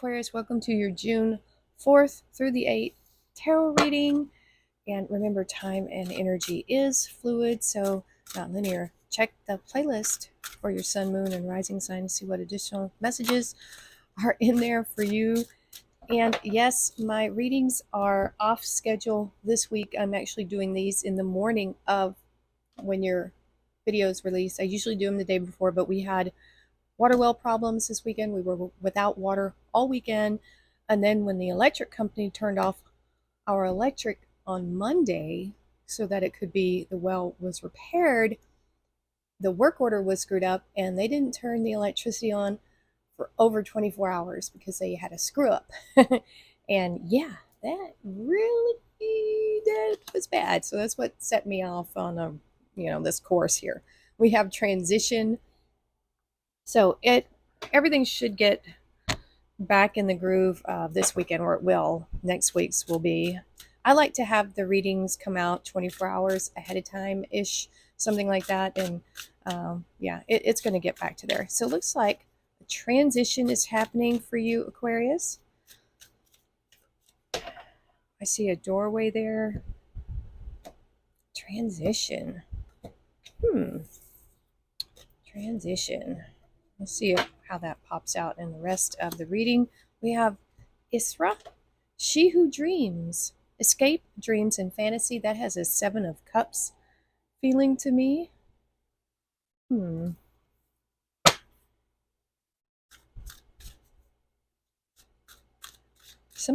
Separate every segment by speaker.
Speaker 1: Aquarius, welcome to your June 4th through the 8th tarot reading. And remember, time and energy is fluid, so not linear. Check the playlist for your sun, moon, and rising sign to see what additional messages are in there for you. And yes, my readings are off schedule this week. I'm actually doing these in the morning of when your videos release. I usually do them the day before, but we had water well problems this weekend. We were without water all weekend. And then when the electric company turned off our electric on Monday so that it could be, the well was repaired, the work order was screwed up and they didn't turn the electricity on for over 24 hours because they had a screw up. And yeah, that really that was bad. So that's what set me off on this course here. We have transition. So everything should get back in the groove this weekend, or it will. Next week's will be. I like to have the readings come out 24 hours ahead of time ish, something like that. And yeah, it's going to get back to there. So it looks like a transition is happening for you, Aquarius. I see a doorway there. Transition. Transition. Let's see how that pops out in the rest of the reading. We have Isra, she who dreams. Escape, dreams, and fantasy. That has a 7 of Cups feeling to me. Some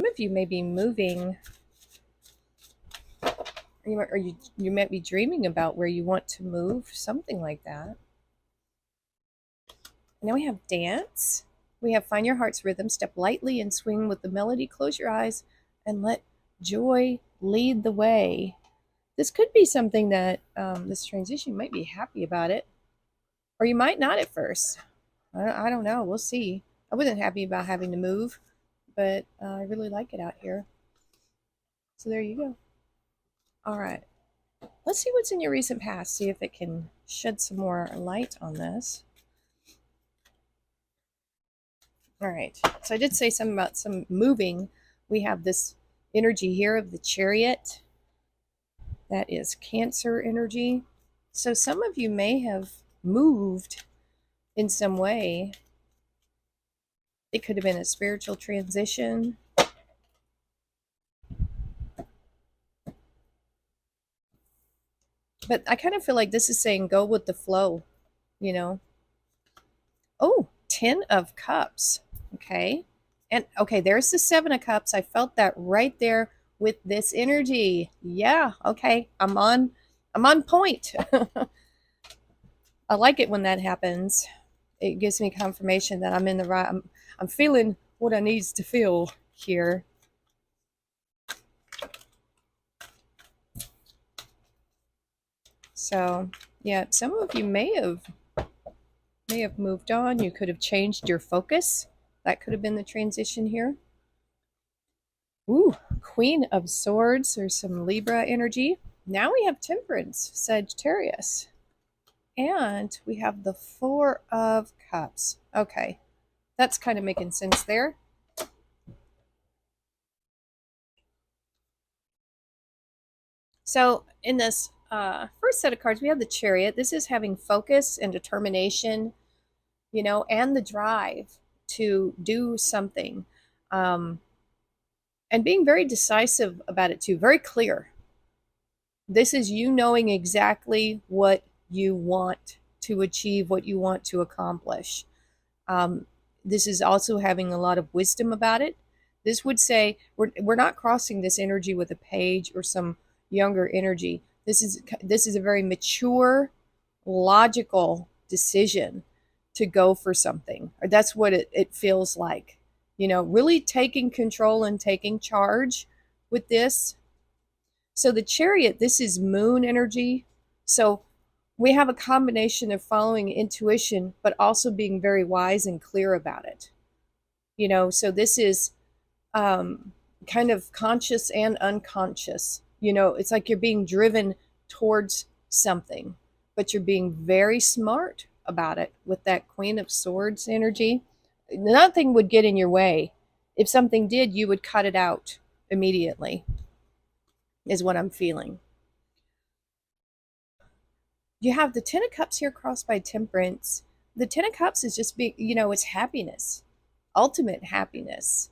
Speaker 1: of you may be moving, or you might be dreaming about where you want to move, something like that. Now we have dance. We have find your heart's rhythm, step lightly and swing with the melody, close your eyes, and let joy lead the way. This could be something that this transition, you might be happy about it, or you might not at first. I don't know. We'll see. I wasn't happy about having to move, but I really like it out here. So there you go. All right. Let's see what's in your recent past, see if it can shed some more light on this. All right. So I did say something about some moving. We have this energy here of the Chariot. That is Cancer energy. So some of you may have moved in some way. It could have been a spiritual transition. But I kind of feel like this is saying go with the flow, you know. Oh, 10 of Cups. Okay. And okay, there's the 7 of Cups. I felt that right there with this energy. Yeah, okay. I'm on point. I like it when that happens. It gives me confirmation that I'm in the right, I'm feeling what I need to feel here. So yeah, some of you may have moved on. You could have changed your focus. That could have been the transition here. Ooh, Queen of Swords. There's some Libra energy. Now we have Temperance, Sagittarius. And we have the 4 of Cups. Okay, that's kind of making sense there. So in this first set of cards, we have the Chariot. This is having focus and determination, you know, and the drive to do something. And being very decisive about it too, very clear. This is you knowing exactly what you want to achieve, what you want to accomplish. This is also having a lot of wisdom about it. This would say we're not crossing this energy with a page or some younger energy. This is a very mature, logical decision to go for something. Or that's what it feels like. You know, really taking control and taking charge with this. So the Chariot, this is moon energy. So we have a combination of following intuition, but also being very wise and clear about it. You know, so this is kind of conscious and unconscious. You know, it's like you're being driven towards something, but you're being very smart about it with that Queen of Swords energy. Nothing would get in your way. If something did, you would cut it out immediately, is what I'm feeling. You have the Ten of Cups here crossed by Temperance. The Ten of Cups is just being, it's happiness, ultimate happiness.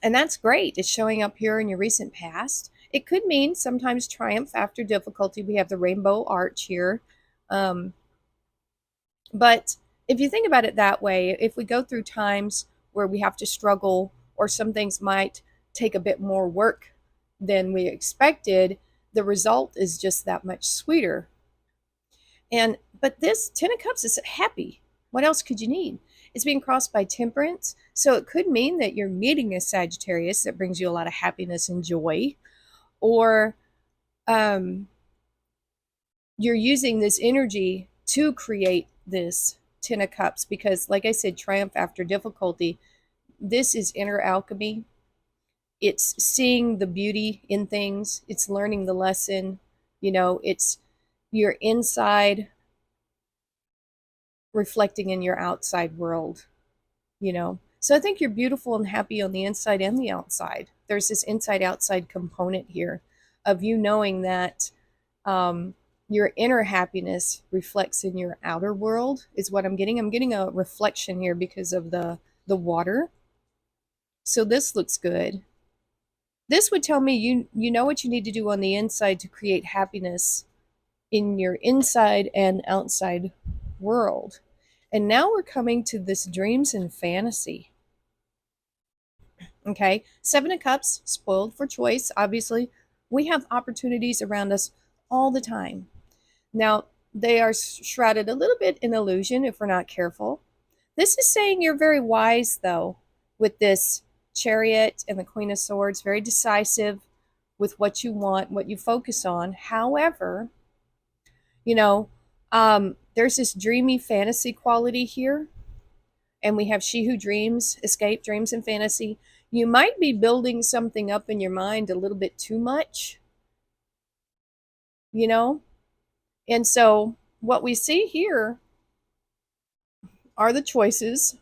Speaker 1: And that's great. It's showing up here in your recent past. It could mean sometimes triumph after difficulty. We have the rainbow arch here. Um, but if you think about it that way, if we go through times where we have to struggle or some things might take a bit more work than we expected, the result is just that much sweeter. But this Ten of Cups is happy. What else could you need? It's being crossed by Temperance, so it could mean that you're meeting a Sagittarius that brings you a lot of happiness and joy, or um, you're using this energy to create this Ten of Cups because, like I said, triumph after difficulty. This is inner alchemy. It's seeing the beauty in things. It's learning the lesson. It's your inside reflecting in your outside world. So I think you're beautiful and happy on the inside and the outside. There's this inside outside component here of you knowing that your inner happiness reflects in your outer world is what I'm getting. I'm getting a reflection here because of the water. So this looks good. This would tell me you know what you need to do on the inside to create happiness in your inside and outside world. And now we're coming to this dreams and fantasy. Okay, Seven of Cups, spoiled for choice. Obviously, we have opportunities around us all the time. Now, they are shrouded a little bit in illusion if we're not careful. This is saying you're very wise, though, with this Chariot and the Queen of Swords, very decisive with what you want, what you focus on. However, there's this dreamy fantasy quality here. And we have She Who Dreams, Escape, Dreams, and Fantasy. You might be building something up in your mind a little bit too much, you know? And so what we see here are the choices.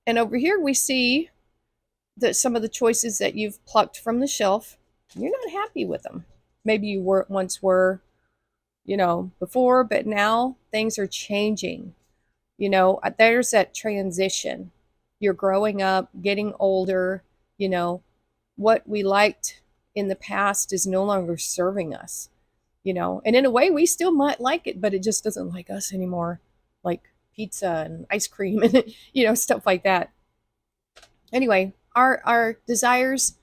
Speaker 1: And over here we see that some of the choices that you've plucked from the shelf, you're not happy with them. Maybe you once were, before, but now things are changing. There's that transition. You're growing up, getting older. What we liked in the past is no longer serving us. And in a way, we still might like it, but it just doesn't like us anymore. Like pizza and ice cream and, stuff like that. Anyway, our desires,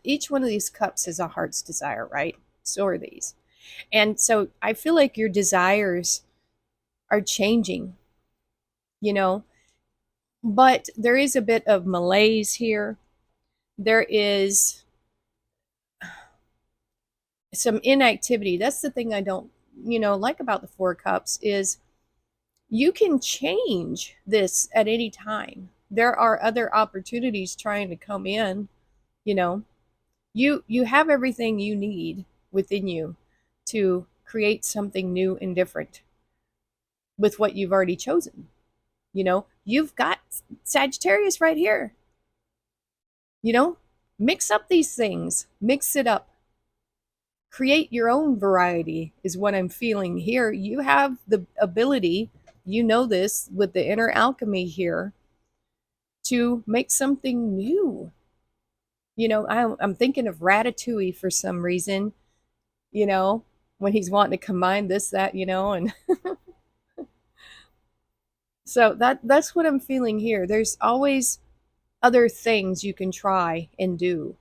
Speaker 1: each one of these cups is a heart's desire, right? So are these. And so I feel like your desires are changing, but there is a bit of malaise here. There is some inactivity. That's the thing I don't, like about the Four Cups is you can change this at any time. There are other opportunities trying to come in, you have everything you need within you to create something new and different with what you've already chosen. You've got Sagittarius right here. Mix up these things, mix it up. Create your own variety is what I'm feeling here. You have the ability, this with the inner alchemy here, to make something new. I'm thinking of Ratatouille for some reason, when he's wanting to combine this, that, and so that's what I'm feeling here. There's always other things you can try and do.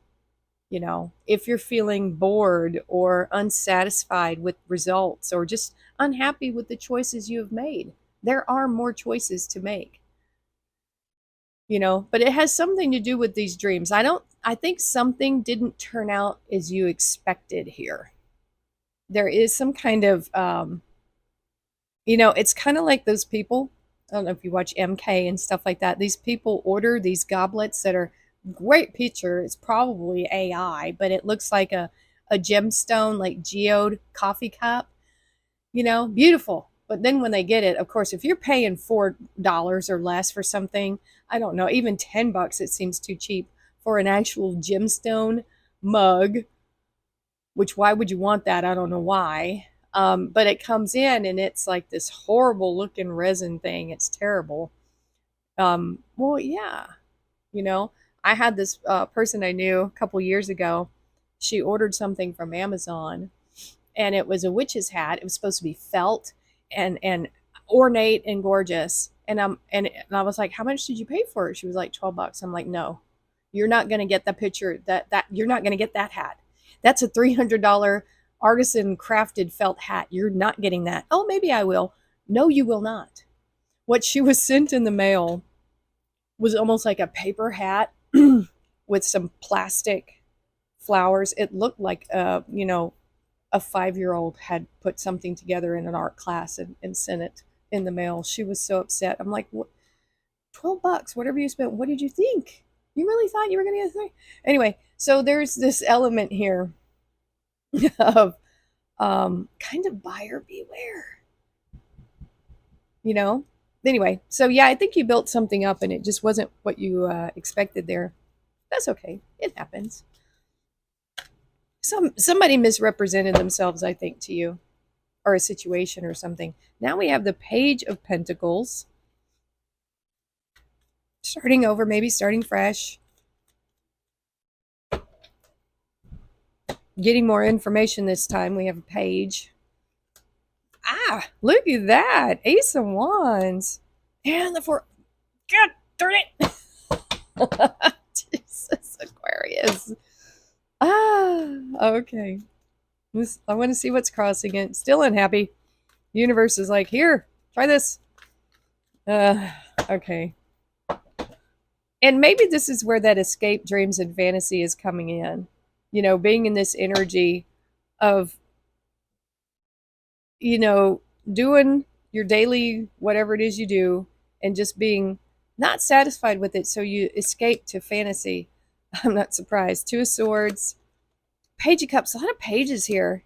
Speaker 1: If you're feeling bored or unsatisfied with results or just unhappy with the choices you have made, there are more choices to make. But it has something to do with these dreams. I think something didn't turn out as you expected here. There is some kind of, it's kind of like those people. I don't know if you watch MK and stuff like that. These people order these goblets that are great picture. It's probably AI, but it looks like a gemstone, like geode coffee cup. Beautiful. But then when they get it, of course, if you're paying $4 or less for something, I don't know, even $10, it seems too cheap for an actual gemstone mug, which why would you want that? I don't know why. But it comes in and it's like this horrible looking resin thing. It's terrible. Well, yeah, you know, I had this person I knew a couple years ago. She ordered something from Amazon, and it was a witch's hat. It was supposed to be felt and ornate and gorgeous. And I was like, "How much did you pay for it?" She was like, $12. I'm like, "No, you're not going to get the picture that you're not going to get that hat. That's a $300 artisan crafted felt hat. You're not getting that." "Oh, maybe I will." "No, you will not." What she was sent in the mail was almost like a paper hat with some plastic flowers. It looked like a 5-year-old had put something together in an art class and sent it in the mail. She was so upset. I'm like, what? $12, whatever you spent. What did you think? You really thought you were going to get a thing? Anyway, so there's this element here of kind of buyer beware, you know? Anyway, so yeah, I think you built something up and it just wasn't what you expected there. That's okay. It happens. Somebody misrepresented themselves, I think, to you, or a situation or something. Now we have the Page of Pentacles. Starting over, maybe starting fresh. Getting more information this time. We have a page. Ah, look at that. Ace of Wands. And the Four. God darn it. Jesus, Aquarius. Ah, okay. I want to see what's crossing it. Still unhappy. Universe is like, here, try this. Okay. And maybe this is where that escape dreams and fantasy is coming in. You know, being in this energy of, you know, doing your daily whatever it is you do and just being not satisfied with it. So you escape to fantasy. I'm not surprised. Two of Swords, Page of Cups, a lot of pages here.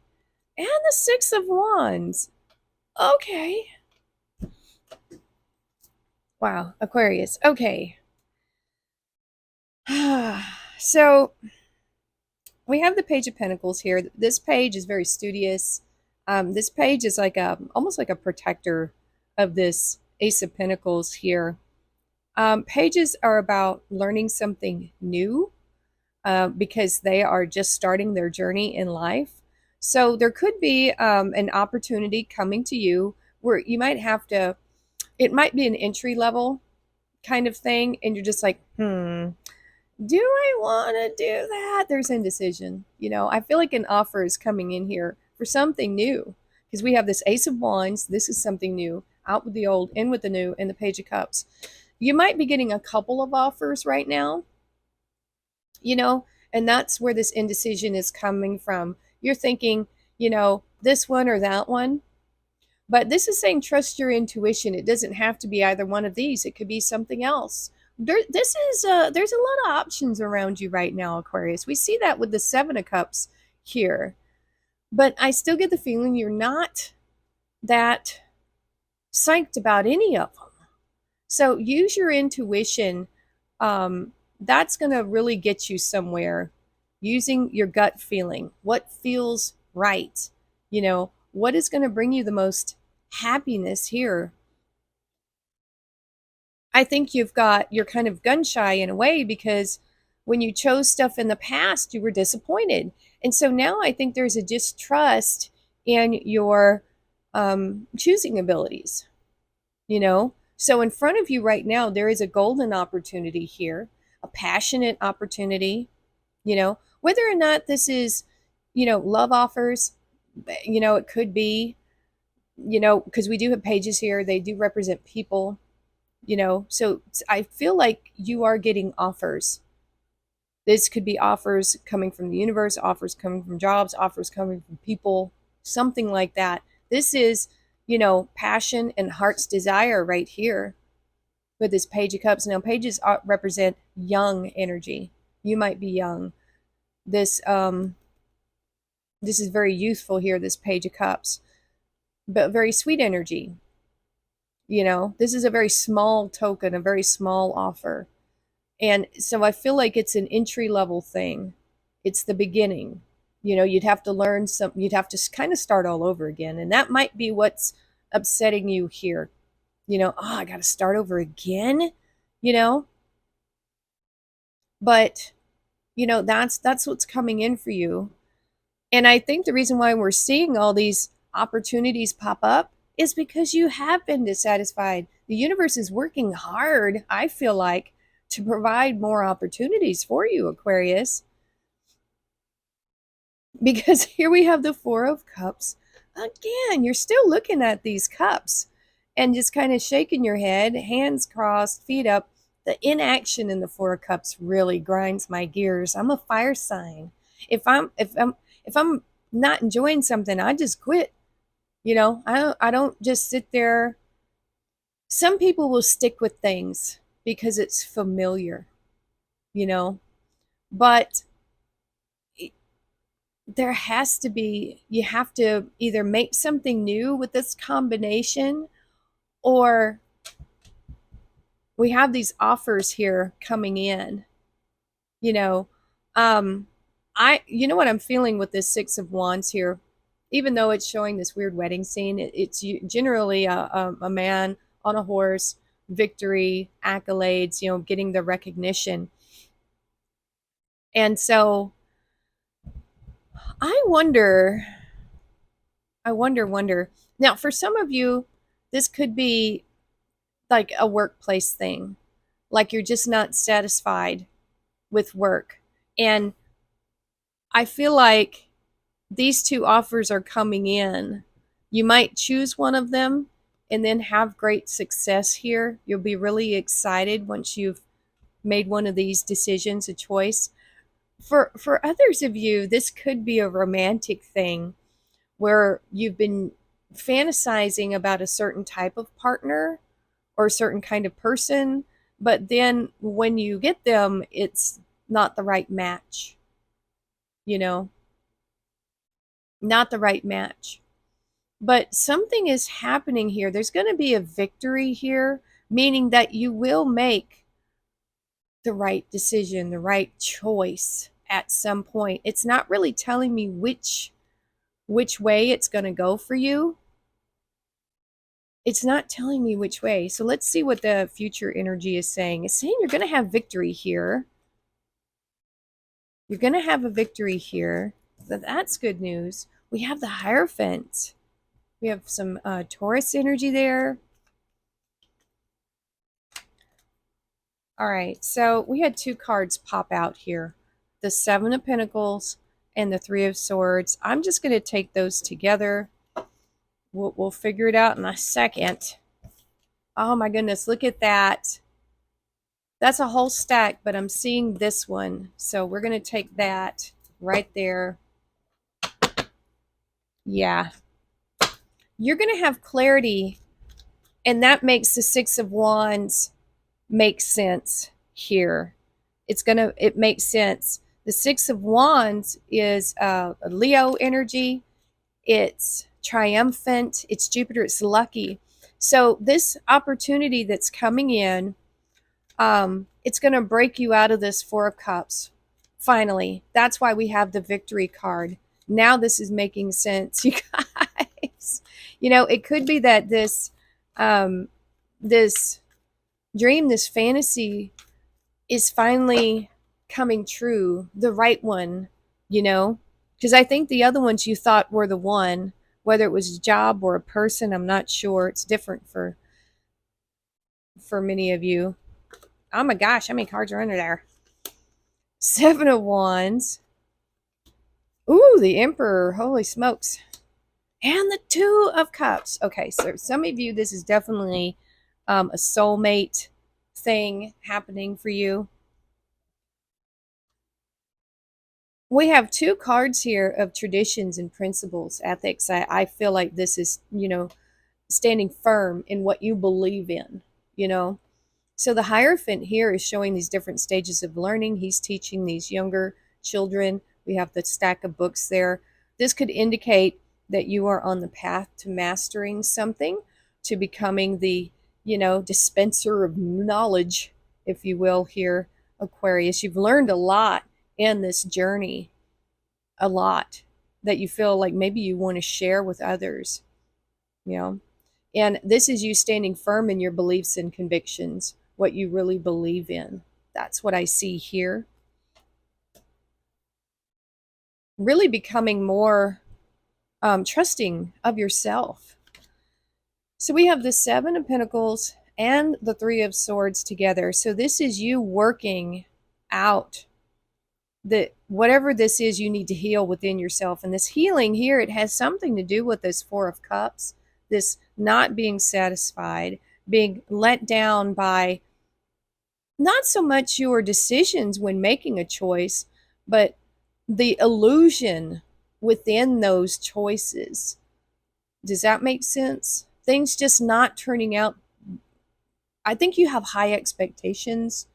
Speaker 1: And the Six of Wands. Okay. Wow, Aquarius. Okay. So we have the Page of Pentacles here. This page is very studious. This page is like almost like a protector of this Ace of Pentacles here. Pages are about learning something new because they are just starting their journey in life. So there could be an opportunity coming to you where you might have to, it might be an entry level kind of thing, and you're just like, do I want to do that? There's indecision. You know, I feel like an offer is coming in here for something new because we have this Ace of Wands. This is something new. Out with the old, in with the new, and the Page of Cups. You might be getting a couple of offers right now, you know, and that's where this indecision is coming from. You're thinking, you know, this one or that one. But this is saying trust your intuition. It doesn't have to be either one of these. It could be something else. There's a lot of options around you right now, Aquarius. We see that with the Seven of Cups here. But I still get the feeling you're not that psyched about any of them. So use your intuition. That's going to really get you somewhere using your gut feeling. What feels right? You know, what is going to bring you the most happiness here? I think you're kind of gun shy in a way because when you chose stuff in the past, you were disappointed. And so now I think there's a distrust in your choosing abilities, you know? So in front of you right now, there is a golden opportunity here, a passionate opportunity, you know, whether or not this is, you know, love offers, you know, it could be, you know, because we do have pages here, they do represent people, you know, so I feel like you are getting offers. This could be offers coming from the universe, offers coming from jobs, offers coming from people, something like that. This is, you know, passion and heart's desire right here with this Page of Cups. Now, pages represent young energy. You might be young. This is very youthful here, this Page of Cups. but very sweet energy. This is a very small token, a very small offer. And so I feel like it's an entry level thing. It's the beginning. You'd have to learn you'd have to kind of start all over again. And that might be what's upsetting you here. Oh, I got to start over again, you know? But, that's what's coming in for you. And I think the reason why we're seeing all these opportunities pop up is because you have been dissatisfied. The universe is working hard, I feel like, to provide more opportunities for you, Aquarius. Because here we have the Four of Cups. Again, you're still looking at these cups and just kind of shaking your head, hands crossed, feet up. The inaction in the Four of Cups really grinds my gears. I'm a fire sign. If I'm not enjoying something, I just quit. I don't just sit there. Some people will stick with things because it's familiar, you know, but there has to be, you have to either make something new with this combination, or we have these offers here coming in, you know. You know what I'm feeling with this Six of Wands here, even though it's showing this weird wedding scene, it's generally a man on a horse, victory, accolades, getting the recognition. And so I wonder. Now, for some of you, this could be like a workplace thing, like you're just not satisfied with work. And I feel like these two offers are coming in. You might choose one of them and then have great success here. You'll be really excited once you've made one of these decisions, a choice. For others of you, this could be a romantic thing where you've been fantasizing about a certain type of partner or a certain kind of person, but then when you get them, it's not the right match, you know, not the right match. But something is happening here. There's going to be a victory here, meaning that you will make the right decision, the right choice at some point. It's not really telling me which way it's going to go for you. It's not telling me which way. So let's see what the future energy is saying. It's saying you're going to have victory here. You're going to have a victory here. So that's good news. We have the Hierophant. We have some Taurus energy there. All right, so we had two cards pop out here. The Seven of Pentacles and the Three of Swords. I'm just going to take those together. We'll figure it out in a second. Oh my goodness, look at that. That's a whole stack, but I'm seeing this one. So we're going to take that right there. Yeah. You're going to have clarity, and that makes the Six of Wands make sense here. It makes sense. The Six of Wands is a Leo energy. It's triumphant. It's Jupiter. It's lucky. So this opportunity that's coming in, it's going to break you out of this Four of Cups. Finally, that's why we have the victory card. Now this is making sense, you guys. It could be that this this dream, this fantasy is finally coming true, the right one, because I think the other ones you thought were the one, whether it was a job or a person, I'm not sure. It's different for many of you. Oh my gosh, how many cards are under there? Seven of Wands. Ooh, the Emperor. Holy smokes. And the Two of Cups. Okay, so some of you, this is definitely a soulmate thing happening for you. We have two cards here of traditions and principles, ethics. I feel like this is, standing firm in what you believe in, So the Hierophant here is showing these different stages of learning. He's teaching these younger children. We have the stack of books there. This could indicate that you are on the path to mastering something, to becoming the, dispenser of knowledge, if you will, here, Aquarius. You've learned a lot in this journey, a lot that you feel like maybe you want to share with others, you know. And this is you standing firm in your beliefs and convictions, what you really believe in. That's what I see here. Really becoming more trusting of yourself. So we have the Seven of Pentacles and the Three of Swords together. So this is you working out that whatever this is you need to heal within yourself. And this healing here, it has something to do with this Four of Cups, this not being satisfied, being let down by not so much your decisions when making a choice, but the illusion within those choices. Does that make sense? Things just not turning out. I think you have high expectations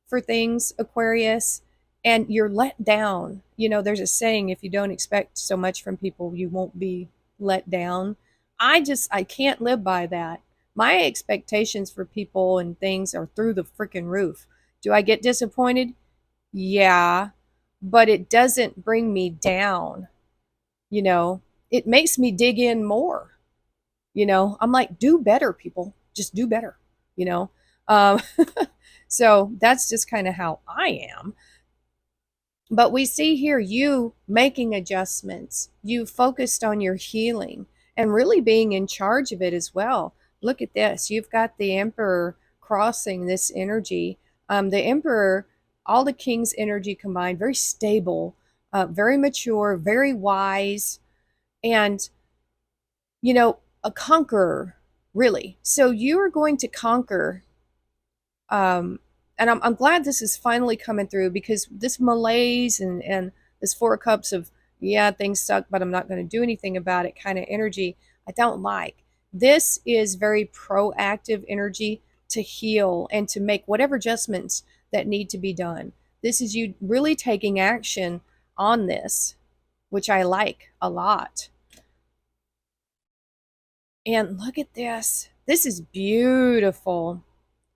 Speaker 1: for things, Aquarius, and you're let down. There's a saying, if you don't expect so much from people, you won't be let down. I can't live by that. My expectations for people and things are through the freaking roof. Do I get disappointed? Yeah, but it doesn't bring me down. It makes me dig in more. I'm like, do better, people. Just do better, you know? Um, so that's just kind of how I am. But we see here you making adjustments. You focused on your healing and really being in charge of it as well. Look at this. You've got the Emperor crossing this energy. The Emperor, all the King's energy combined, very stable, very mature, very wise, and, a conqueror, really. So you are going to conquer. And I'm glad this is finally coming through, because this malaise and this Four of Cups of, yeah, things suck, but I'm not going to do anything about it kind of energy, I don't like. This is very proactive energy to heal and to make whatever adjustments that need to be done. This is you really taking action on this, which I like a lot. And look at this. This is beautiful.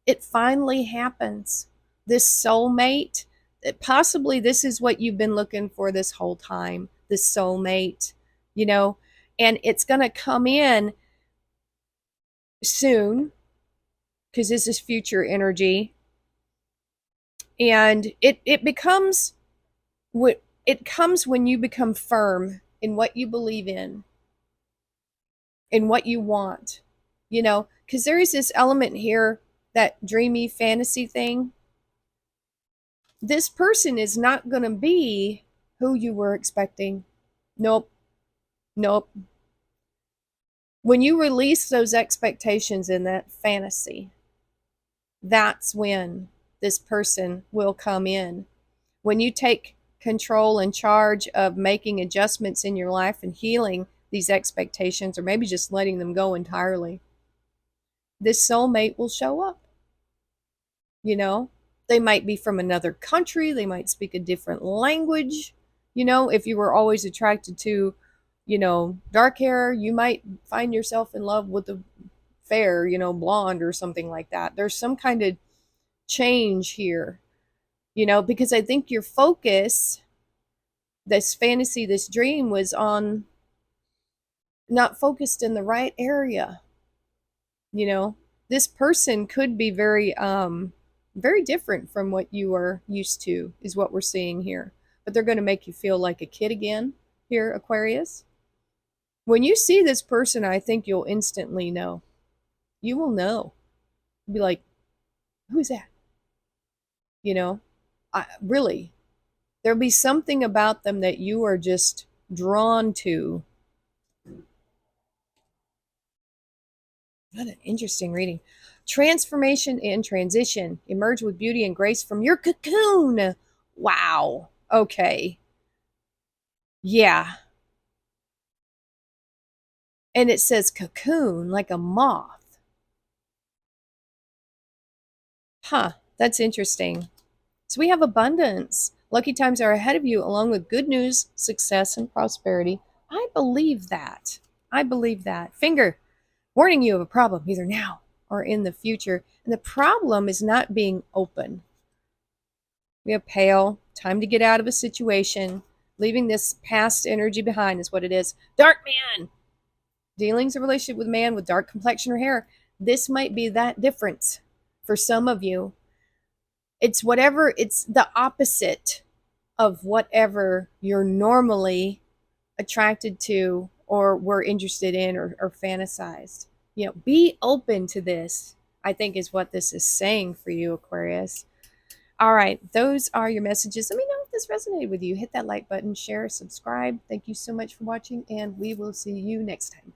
Speaker 1: It finally happens. This soulmate, possibly this is what you've been looking for this whole time, this soulmate, and it's going to come in soon, because this is future energy. And it becomes what it comes when you become firm in what you believe in what you want, because there is this element here, that dreamy fantasy thing. This person is not going to be who you were expecting. Nope. Nope. When you release those expectations in that fantasy, that's when this person will come in. When you take control and charge of making adjustments in your life and healing these expectations, or maybe just letting them go entirely, this soulmate will show up. They might be from another country, they might speak a different language. If you were always attracted to, dark hair, you might find yourself in love with a fair, blonde or something like that. There's some kind of change here, because I think your focus, this fantasy, this dream, was on not focused in the right area. This person could be very very different from what you are used to, is what we're seeing here. But they're going to make you feel like a kid again here, Aquarius. When you see this person, I think you'll instantly know. You will know. You'll be like, who's that? Really, there'll be something about them that you are just drawn to. What an interesting reading. Transformation and transition. Emerge with beauty and grace from your cocoon. Wow. Okay. Yeah. And it says cocoon, like a moth. Huh. That's interesting. So we have abundance. Lucky times are ahead of you, along with good news, success, and prosperity. I believe that. I believe that. Finger warning you of a problem either now or in the future. And the problem is not being open. We have pale, time to get out of a situation. Leaving this past energy behind is what it is. Dark man. Dealings a relationship with a man with dark complexion or hair. This might be that difference for some of you. It's whatever, it's the opposite of whatever you're normally attracted to or were interested in or fantasized. You know, be open to this, I think is what this is saying for you, Aquarius. All right, those are your messages. Let me know if this resonated with you. Hit that like button, share, subscribe. Thank you so much for watching, and we will see you next time.